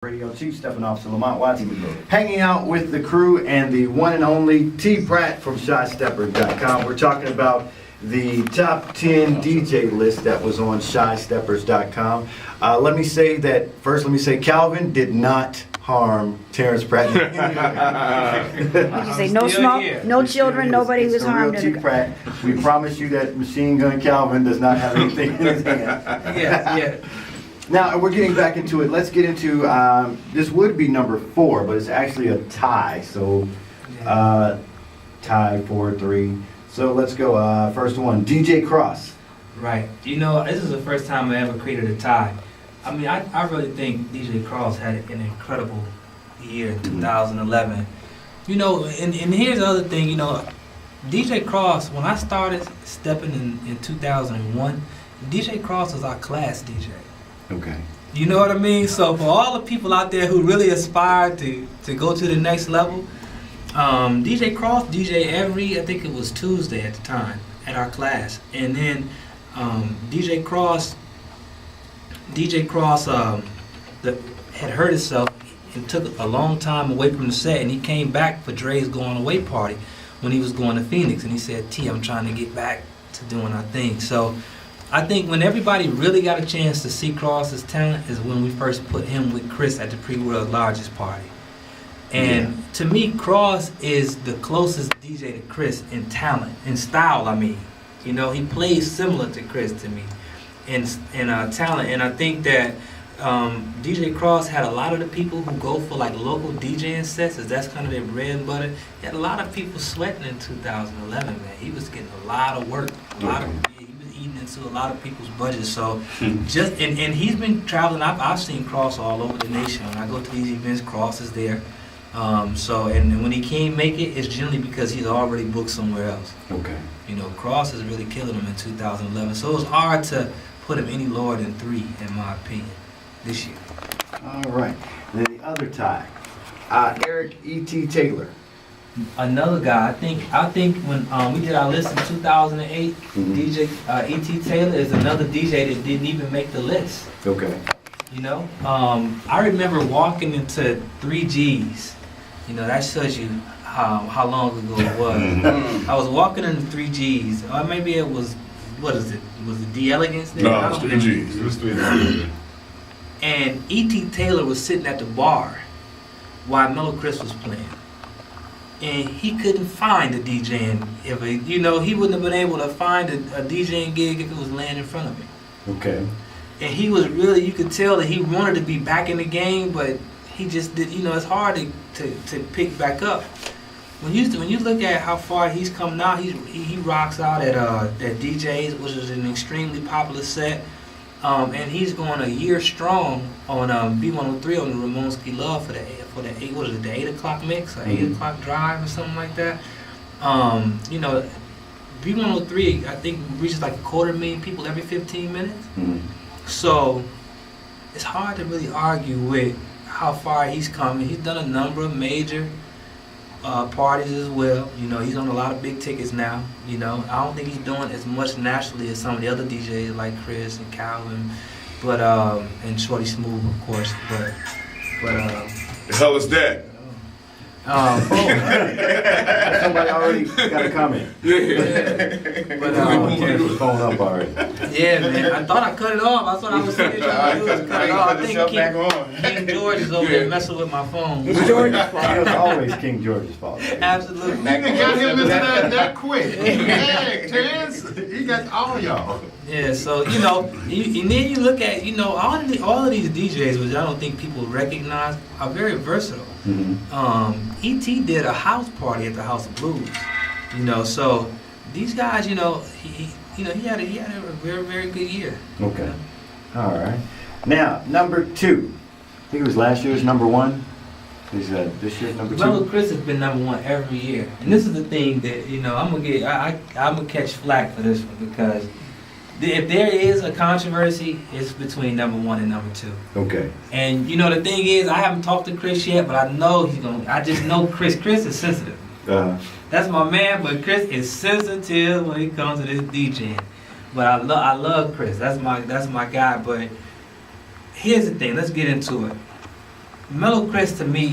Radio Chief Stepping Officer Lamont Watson, hanging out with the crew and the one and only T. Pratt from ShySteppers.com. We're talking about the top 10 DJ list that was on ShySteppers.com. Let me say Calvin did not harm Terrence Pratt. What'd you say? No smoke, no children, nobody was harmed. T. Pratt. We promise you that Machine Gun Calvin does not have anything in his hand. Yeah. Now, we're getting back into it. Let's get into, this would be number 4, but it's actually a tie. So, tie 4-3. So let's go, first one, DJ Cross. Right. You know, this is the first time I ever created a tie. I mean, I really think DJ Cross had an incredible year in 2011. You know, and here's the other thing, you know, DJ Cross, when I started stepping in 2001, DJ Cross was our class DJ. Okay. You know what I mean? So for all the people out there who really aspire to go to the next level, DJ Cross DJ every, I think it was Tuesday at the time, at our class. And then DJ Cross had hurt himself and took a long time away from the set, and he came back for Dre's going away party when he was going to Phoenix, and he said, T, I'm trying to get back to doing our thing. So I think when everybody really got a chance to see Cross's talent is when we first put him with Chris at the Pre-World Largest Party. And to me, Cross is the closest DJ to Chris in talent, in style, I mean. You know, he plays similar to Chris to me in talent. And I think that DJ Cross had a lot of the people who go for like local DJing sets, as that's kind of their bread and butter. He had a lot of people sweating in 2011, man. He was getting a lot of work, eating into a lot of people's budgets. So just and he's been traveling. I've seen Cross all over the nation. When I go to these events, Cross is there. So and when he can't make it, it's generally because he's already booked somewhere else. Okay. You know, Cross is really killing him in 2011. So it's hard to put him any lower than 3, in my opinion, this year. All right. Then the other tie, Eric E.T. Taylor. Another guy, I think when we did our list in 2008, DJ E.T. Taylor is another DJ that didn't even make the list. Okay. You know, I remember walking into 3Gs. You know, that shows you how long ago it was. I was walking into 3Gs, or maybe it was, what is it? Was it D Elegance? No, it was 3Gs. It was 3Gs. And E.T. Taylor was sitting at the bar while Mellow Chris was playing. And he couldn't find a DJing. You know, he wouldn't have been able to find a DJing gig if it was laying in front of him. Okay. And he was really, you could tell that he wanted to be back in the game, but he just did. You know, it's hard to pick back up. When you look at how far he's come now, he rocks out at DJs, which is an extremely popular set. And he's going a year strong on B103 on the Ramonski Love for the 8 o'clock mix or 8 o'clock drive or something like that. You know, B103 I think reaches like 250,000 people every 15 minutes. So it's hard to really argue with how far he's coming. He's done a number of major parties as well. You know, he's on a lot of big tickets now. You know, I don't think he's doing as much nationally as some of the other DJs like Chris and Calvin, but and Shorty Smooth, of course. But the hell is that? Somebody already got a comment. But His phone up already. yeah, man. I thought I cut it off. I thought I was trying to do is cut it off. I think King George is over there messing with my phone. It's George's fault. It was always King George's fault. Absolutely. Nigga got him into that quick. Yeah, Terrence, he got all y'all. Yeah, so you know, and then you look at, you know, all of these DJs, which I don't think people recognize, are very versatile. E.T. did a house party at the House of Blues, you know. So these guys, you know, he had a very, very good year. Okay. All right. Now, number 2. I think it was last year's number 1. Is this year's number 2? Mellow Chris has been number 1 every year, and this is the thing that, you know, I'm gonna catch flack for this one, because if there is a controversy, it's between number 1 and number 2. Okay. And you know, the thing is, I haven't talked to Chris yet, but I know he's gonna. I just know Chris. Chris is sensitive. That's my man, but Chris is sensitive when it comes to this DJing. But I love Chris. That's my guy. But here's the thing. Let's get into it. Mellow Chris to me